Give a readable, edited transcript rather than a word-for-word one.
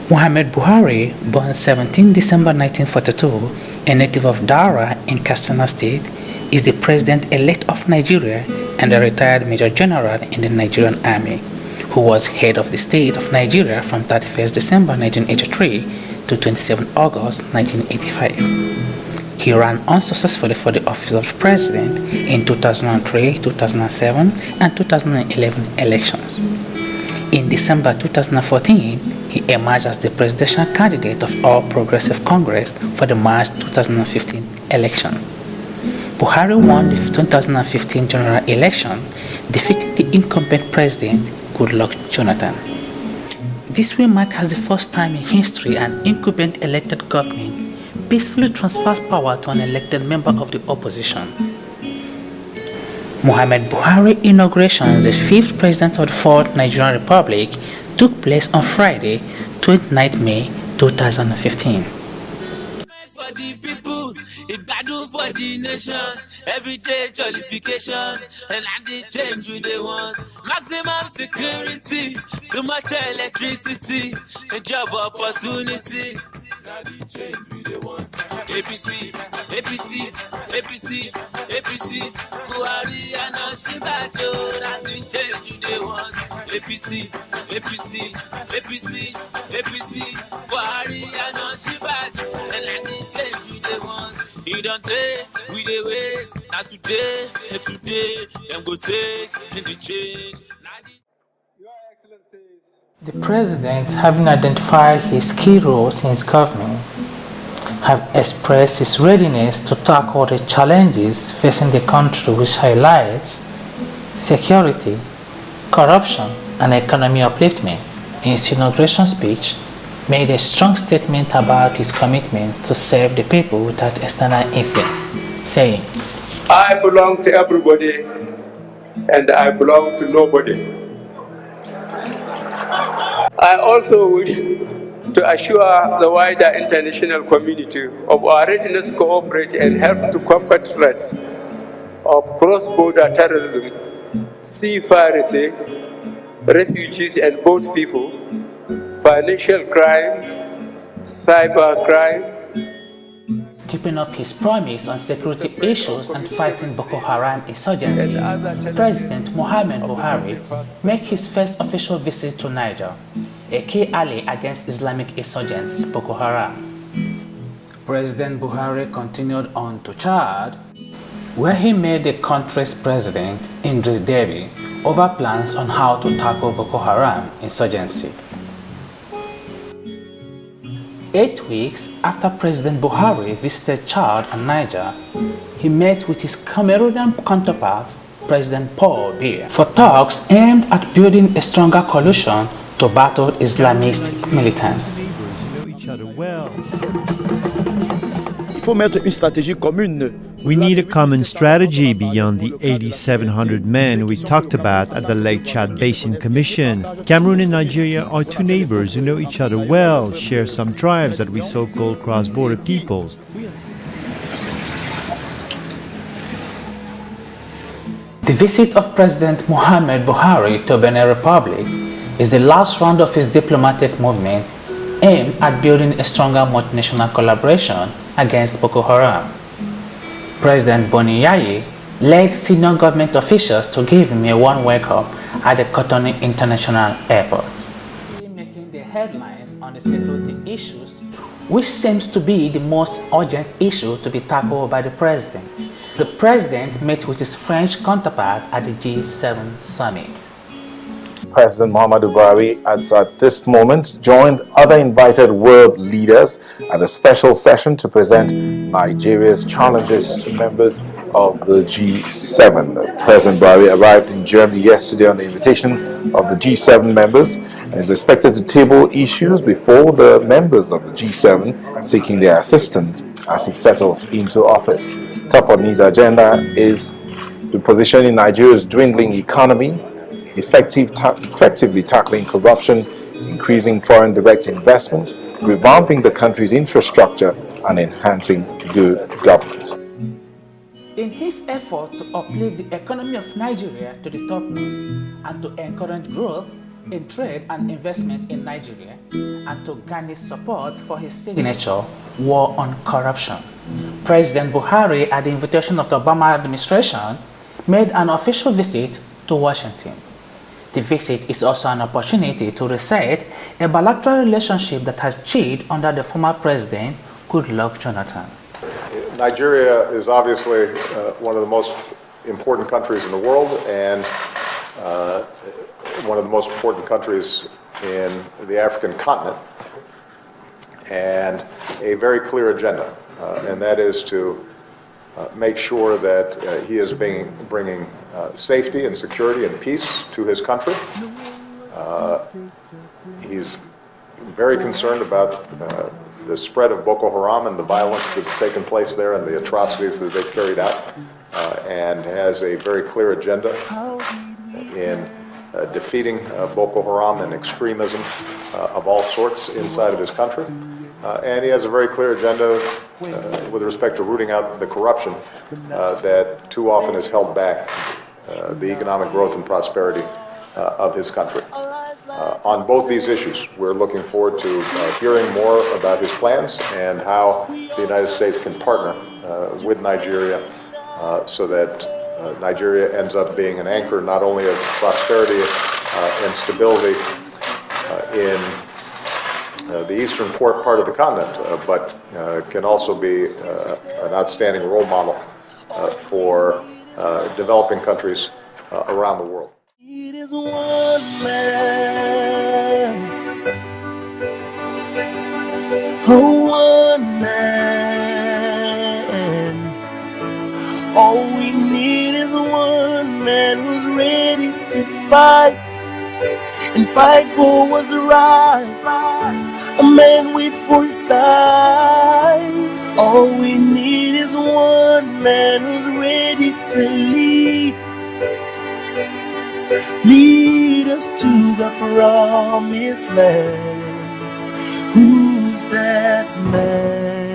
Muhammad Buhari, born 17 December 1942, a native of Daura in Katsina State, is the president-elect of Nigeria and a retired Major General in the Nigerian Army, who was head of the state of Nigeria from 31st December 1983 to 27 August 1985. He ran unsuccessfully for the office of president in 2003, 2007, and 2011 elections. In December 2014, he emerged as the presidential candidate of All Progressive Congress for the March 2015 elections. Buhari won the 2015 general election, defeating the incumbent president, Goodluck Jonathan. This will mark as the first time in history an incumbent elected government peacefully transfers power to an elected member of the opposition. Muhammad Buhari's inauguration as the fifth president of the Fourth Nigerian Republic took place on Friday, 29 May 2015. For the people, it battle for the nation. Everyday jollification, and the change we they want. Maximum security, so much electricity, a job opportunity. Now the change we they want. APC, APC, APC, APC. Buhari and Oshibajo. Now the change we they want. APC, APC, APC, APC. Buhari and Oshibajo. And now the change we they want. He don't take, we they wait. Now today, and today, them go take in the change. The president, having identified his key roles in his government, have expressed his readiness to tackle the challenges facing the country, which highlights security, corruption, and economy upliftment. In his inauguration speech, made a strong statement about his commitment to serve the people without external influence, saying, "I belong to everybody and I belong to nobody." I also wish to assure the wider international community of our readiness to cooperate and help to combat threats of cross-border terrorism, sea piracy, refugees and boat people, financial crime, cyber crime. Keeping up his promise on security issues and fighting Boko Haram insurgency, President Muhammad Buhari made his first official visit to Niger, a key ally against Islamic insurgents Boko Haram. President Buhari continued on to Chad, where he met the country's president, Idris Deby, over plans on how to tackle Boko Haram insurgency. 8 weeks after President Buhari visited Chad and Niger, he met with his Cameroonian counterpart, President Paul Biya, for talks aimed at building a stronger coalition to battle Islamist militants. We need a common strategy beyond the 8,700 men we talked about at the Lake Chad Basin Commission. Cameroon and Nigeria are two neighbors who know each other well, share some tribes that we so-called cross-border peoples. The visit of President Muhammad Buhari to Benin Republic is the last round of his diplomatic movement aimed at building a stronger multinational collaboration against Boko Haram. President Boni Yayi led senior government officials to give him a warm welcome at the Cotonou International Airport. Making the headlines on the security issues, which seems to be the most urgent issue to be tackled by the president. The president met with his French counterpart at the G7 summit. President Muhammadu Buhari has at this moment joined other invited world leaders at a special session to present Nigeria's challenges to members of the G7. President Buhari arrived in Germany yesterday on the invitation of the G7 members and is expected to table issues before the members of the G7 seeking their assistance as he settles into office. Top on his agenda is the position in Nigeria's dwindling economy, effectively tackling corruption, increasing foreign direct investment, revamping the country's infrastructure, and enhancing good governance. In his effort to uplift the economy of Nigeria to the top news and to encourage growth, in trade and investment in Nigeria and to garner support for his signature War on Corruption. President Buhari, at the invitation of the Obama administration, made an official visit to Washington. The visit is also an opportunity to reset a bilateral relationship that has chilled under the former president, Goodluck Jonathan. Nigeria is obviously one of the most important countries in the world and one of the most important countries in the African continent, and a very clear agenda, and that is to make sure that he is bringing safety and security and peace to his country. He's very concerned about the spread of Boko Haram and the violence that's taken place there and the atrocities that they've carried out, and has a very clear agenda in defeating Boko Haram and extremism of all sorts inside of his country. And he has a very clear agenda with respect to rooting out the corruption that too often has held back the economic growth and prosperity of his country. On both these issues, we're looking forward to hearing more about his plans and how the United States can partner with Nigeria so that Nigeria ends up being an anchor not only of prosperity and stability in the eastern part of the continent, but can also be an outstanding role model for developing countries around the world. It is one man, one man. All we need is one man who's ready to fight and fight for what's right. A man with foresight. All we need is one man who's ready to lead us to the promised land. Who's that man?